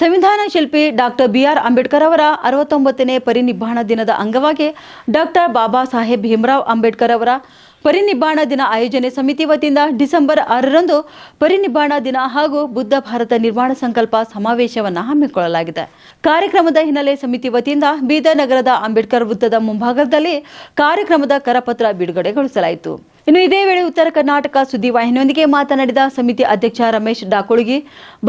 ಸಂವಿಧಾನ ಶಿಲ್ಪಿ doctor B R. Ambedkar ಅವರ 69ನೇ ಪರಿನಿಬ್ಬಾಣ ದಿನದ ಅಂಗವಾಗಿ ಡಾಕ್ಟರ್ ಬಾಬಾ ಸಾಹೇಬ್ ಭೀಮರಾವ್ ಅಂಬೇಡ್ಕರ್ ಅವರ ಪರಿನಿಬ್ಬಾಣ ದಿನ ಆಯೋಜನೆ ಸಮಿತಿ ವತಿಯಿಂದ ಡಿಸೆಂಬರ್ 6ರಂದು ಪರಿನಿಬ್ಬಾಣ ದಿನ ಹಾಗೂ ಬುದ್ಧ ಭಾರತ ನಿರ್ಮಾಣ ಸಂಕಲ್ಪ ಸಮಾವೇಶವನ್ನು ಹಮ್ಮಿಕೊಳ್ಳಲಾಗಿದೆ. ಕಾರ್ಯಕ್ರಮದ ಹಿನ್ನೆಲೆ ಸಮಿತಿ ವತಿಯಿಂದ ಬೀದರ್ ನಗರದ ಅಂಬೇಡ್ಕರ್ ವೃತ್ತದ ಮುಂಭಾಗದಲ್ಲಿ ಕಾರ್ಯಕ್ರಮದ ಕರಪತ್ರ ಬಿಡುಗಡೆಗೊಳಿಸಲಾಯಿತು. ಇನ್ನು ಇದೇ ವೇಳೆ ಉತ್ತರ ಕರ್ನಾಟಕ ಸುದ್ದಿವಾಹಿನಿಯೊಂದಿಗೆ ಮಾತನಾಡಿದ ಸಮಿತಿ ಅಧ್ಯಕ್ಷ ರಮೇಶ್ ಡಾಕುಳಗಿ,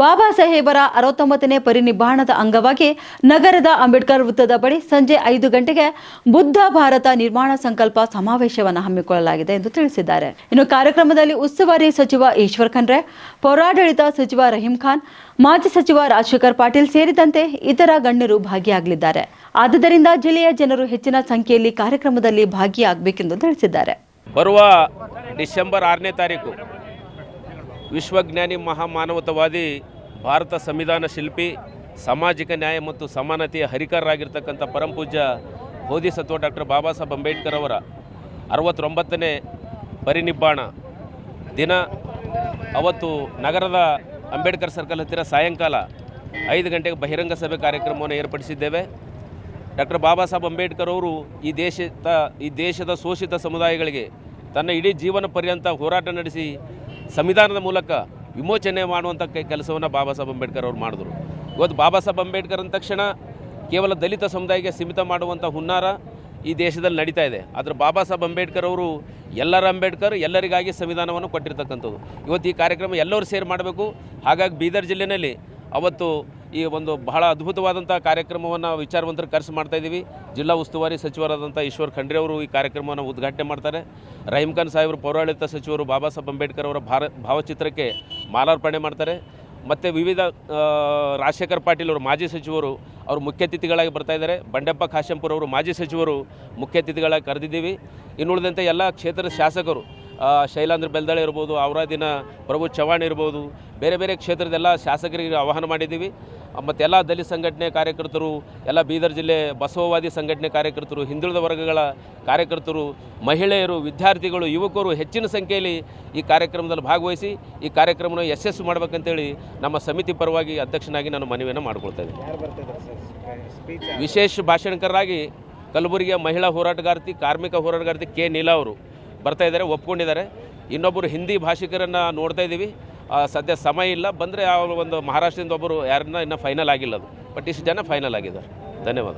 ಬಾಬಾ ಸಾಹೇಬರ 69ನೇ ಪರಿನಿಬ್ಬಾಣದ ಅಂಗವಾಗಿ ನಗರದ ಅಂಬೇಡ್ಕರ್ ವೃತ್ತದ ಬಳಿ ಸಂಜೆ 5 ಗಂಟೆಗೆ ಬುದ್ಧ ಭಾರತ ನಿರ್ಮಾಣ ಸಂಕಲ್ಪ ಸಮಾವೇಶವನ್ನು ಹಮ್ಮಿಕೊಳ್ಳಲಾಗಿದೆ ಎಂದು ತಿಳಿಸಿದ್ದಾರೆ. ಇನ್ನು ಕಾರ್ಯಕ್ರಮದಲ್ಲಿ ಉಸ್ತುವಾರಿ ಸಚಿವ ಈಶ್ವರ್ ಖಂಡ್ರೆ, ಪೌರಾಡಳಿತ ಸಚಿವ ರಹೀಂ ಖಾನ್, ಮಾಜಿ ಸಚಿವ ರಾಜಶೇಖರ್ ಪಾಟೀಲ್ ಸೇರಿದಂತೆ ಇತರ ಗಣ್ಯರು ಭಾಗಿಯಾಗಲಿದ್ದಾರೆ. ಆದ್ದರಿಂದ ಜಿಲ್ಲೆಯ ಜನರು ಹೆಚ್ಚಿನ ಸಂಖ್ಯೆಯಲ್ಲಿ ಕಾರ್ಯಕ್ರಮದಲ್ಲಿ ಭಾಗಿಯಾಗಬೇಕೆಂದು ತಿಳಿಸಿದ್ದಾರೆ. ಬರುವ ಡಿಸೆಂಬರ್ 6ನೇ ತಾರೀಕು ವಿಶ್ವಜ್ಞಾನಿ ಮಹಾಮಾನವತಾವಾದಿ ಭಾರತ ಸಂವಿಧಾನ ಶಿಲ್ಪಿ ಸಾಮಾಜಿಕ ನ್ಯಾಯ ಮತ್ತು ಸಮಾನತೆಯ ಹರಿಕಾರರಾಗಿರ್ತಕ್ಕಂಥ ಪರಮಪೂಜ್ಯ ಬೋಧಿಸತ್ವ ಡಾಕ್ಟರ್ ಬಾಬಾ ಸಾಹೇಬ್ ಅಂಬೇಡ್ಕರ್ ಅವರ 69ನೇ ಪರಿನಿಬ್ಬಾಣ ದಿನ ಅವತ್ತು ನಗರದ ಅಂಬೇಡ್ಕರ್ ಸರ್ಕಲ್ ಹತ್ತಿರ ಸಾಯಂಕಾಲ 5 ಗಂಟೆಗೆ ಬಹಿರಂಗ ಸಭೆ ಕಾರ್ಯಕ್ರಮವನ್ನು ಏರ್ಪಡಿಸಿದ್ದೇವೆ. ಡಾಕ್ಟರ್ ಬಾಬಾ ಸಾಹೇಬ್ ಅಂಬೇಡ್ಕರ್ ಅವರು ಈ ದೇಶದ ಶೋಷಿತ ಸಮುದಾಯಗಳಿಗೆ ತನ್ನ ಇಡೀ ಜೀವನ ಪರ್ಯಂತ ಹೋರಾಟ ನಡೆಸಿ ಸಂವಿಧಾನದ ಮೂಲಕ ವಿಮೋಚನೆ ಮಾಡುವಂಥ ಕೆಲಸವನ್ನು ಬಾಬಾ ಸಾಹೇಬ್ ಅಂಬೇಡ್ಕರ್ ಅವರು ಮಾಡಿದ್ರು. ಇವತ್ತು ಬಾಬಾ ಸಾಹೇಬ್ ಅಂಬೇಡ್ಕರ್ ಅಂದ ತಕ್ಷಣ ಕೇವಲ ದಲಿತ ಸಮುದಾಯಕ್ಕೆ ಸೀಮಿತ ಮಾಡುವಂಥ ಹುನ್ನಾರ ಈ ದೇಶದಲ್ಲಿ ನಡೀತಾ ಇದೆ. ಆದರೆ ಬಾಬಾ ಸಾಹೇಬ್ ಅಂಬೇಡ್ಕರ್ ಅವರು ಎಲ್ಲರ ಅಂಬೇಡ್ಕರ್, ಎಲ್ಲರಿಗಾಗಿ ಸಂವಿಧಾನವನ್ನು ಕೊಟ್ಟಿರ್ತಕ್ಕಂಥದ್ದು. ಇವತ್ತು ಈ ಕಾರ್ಯಕ್ರಮ ಎಲ್ಲರೂ ಸೇರಿ ಮಾಡಬೇಕು. ಹಾಗಾಗಿ ಬೀದರ್ ಜಿಲ್ಲೆಯಲ್ಲಿ ಅವತ್ತು ಈ ಒಂದು ಬಹಳ ಅದ್ಭುತವಾದಂಥ ಕಾರ್ಯಕ್ರಮವನ್ನು ವಿಚಾರವಂತರು ಕರೆಸಿ ಮಾಡ್ತಾಯಿದ್ದೀವಿ. ಜಿಲ್ಲಾ ಉಸ್ತುವಾರಿ ಸಚಿವರಾದಂಥ ಈಶ್ವರ್ ಖಂಡ್ರೆ ಅವರು ಈ ಕಾರ್ಯಕ್ರಮವನ್ನು ಉದ್ಘಾಟನೆ ಮಾಡ್ತಾರೆ. ರಹೀಂ ಖಾನ್ ಸಾಹೇಬರು, ಪೌರಾಡಳಿತ ಸಚಿವರು, ಬಾಬಾ ಸಾಹೇಬ್ ಅಂಬೇಡ್ಕರ್ ಅವರ ಭಾವಚಿತ್ರಕ್ಕೆ ಮಾಲಾರ್ಪಣೆ ಮಾಡ್ತಾರೆ. ಮತ್ತು ವಿವಿಧ ರಾಜಶೇಖರ್ ಪಾಟೀಲ್ ಅವರು ಮಾಜಿ ಸಚಿವರು ಅವರು ಮುಖ್ಯ ಅತಿಥಿಗಳಾಗಿ ಬರ್ತಾಯಿದ್ದಾರೆ. ಬಂಡೆಪ್ಪ ಖಾಶೆಂಪುರ ಅವರು ಮಾಜಿ ಸಚಿವರು ಮುಖ್ಯ ಅತಿಥಿಗಳಾಗಿ ಕರೆದಿದ್ದೀವಿ. ಇನ್ನುಳಿದಂತೆ ಎಲ್ಲ ಕ್ಷೇತ್ರದ ಶಾಸಕರು ಶೈಲಾಂದ್ರ ಬೆಲ್ದಳೆ ಇರ್ಬೋದು, ಔರಾದಿನ ಪ್ರಭು ಚವ್ಹಾಣ್ ಇರ್ಬೋದು, ಬೇರೆ ಬೇರೆ ಕ್ಷೇತ್ರದ ಎಲ್ಲ ಶಾಸಕರಿಗೆ ಆಹ್ವಾನ ಮಾಡಿದ್ದೀವಿ. ಮತ್ತು ಎಲ್ಲ ದಲಿತ ಸಂಘಟನೆ ಕಾರ್ಯಕರ್ತರು, ಎಲ್ಲ ಬೀದರ್ ಜಿಲ್ಲೆ ಬಸವವಾದಿ ಸಂಘಟನೆ ಕಾರ್ಯಕರ್ತರು, ಹಿಂದುಳಿದ ವರ್ಗಗಳ ಕಾರ್ಯಕರ್ತರು, ಮಹಿಳೆಯರು, ವಿದ್ಯಾರ್ಥಿಗಳು, ಯುವಕರು ಹೆಚ್ಚಿನ ಸಂಖ್ಯೆಯಲ್ಲಿ ಈ ಕಾರ್ಯಕ್ರಮದಲ್ಲಿ ಭಾಗವಹಿಸಿ ಈ ಕಾರ್ಯಕ್ರಮವನ್ನು ಯಶಸ್ಸು ಮಾಡಬೇಕಂತೇಳಿ ನಮ್ಮ ಸಮಿತಿ ಪರವಾಗಿ ಅಧ್ಯಕ್ಷನಾಗಿ ನಾನು ಮನವಿಯನ್ನು ಮಾಡಿಕೊಳ್ತಾ ಇದ್ದೀನಿ. ವಿಶೇಷ ಭಾಷಣಕಾರರಾಗಿ ಕಲಬುರಗಿಯ ಮಹಿಳಾ ಹೋರಾಟಗಾರ್ತಿ, ಕಾರ್ಮಿಕ ಹೋರಾಟಗಾರ್ತಿ ಕೆ ನೀಲಾ ಅವರು ಬರ್ತಾ ಇದ್ದಾರೆ, ಒಪ್ಕೊಂಡಿದ್ದಾರೆ. ಇನ್ನೊಬ್ಬರು ಹಿಂದಿ ಭಾಷಿಕರನ್ನು ನೋಡ್ತಾ ಇದ್ದೀವಿ. ಸದ್ಯ ಸಮಯ ಇಲ್ಲ, ಬಂದರೆ ಒಂದು ಮಹಾರಾಷ್ಟ್ರದಿಂದ ಒಬ್ಬರು ಯಾರನ್ನ ಇನ್ನೂ ಫೈನಲ್ ಆಗಿಲ್ಲ ಅದು, ಬಟ್ ಇಷ್ಟು ಜನ ಫೈನಲ್ ಆಗಿದ್ದಾರೆ. ಧನ್ಯವಾದ.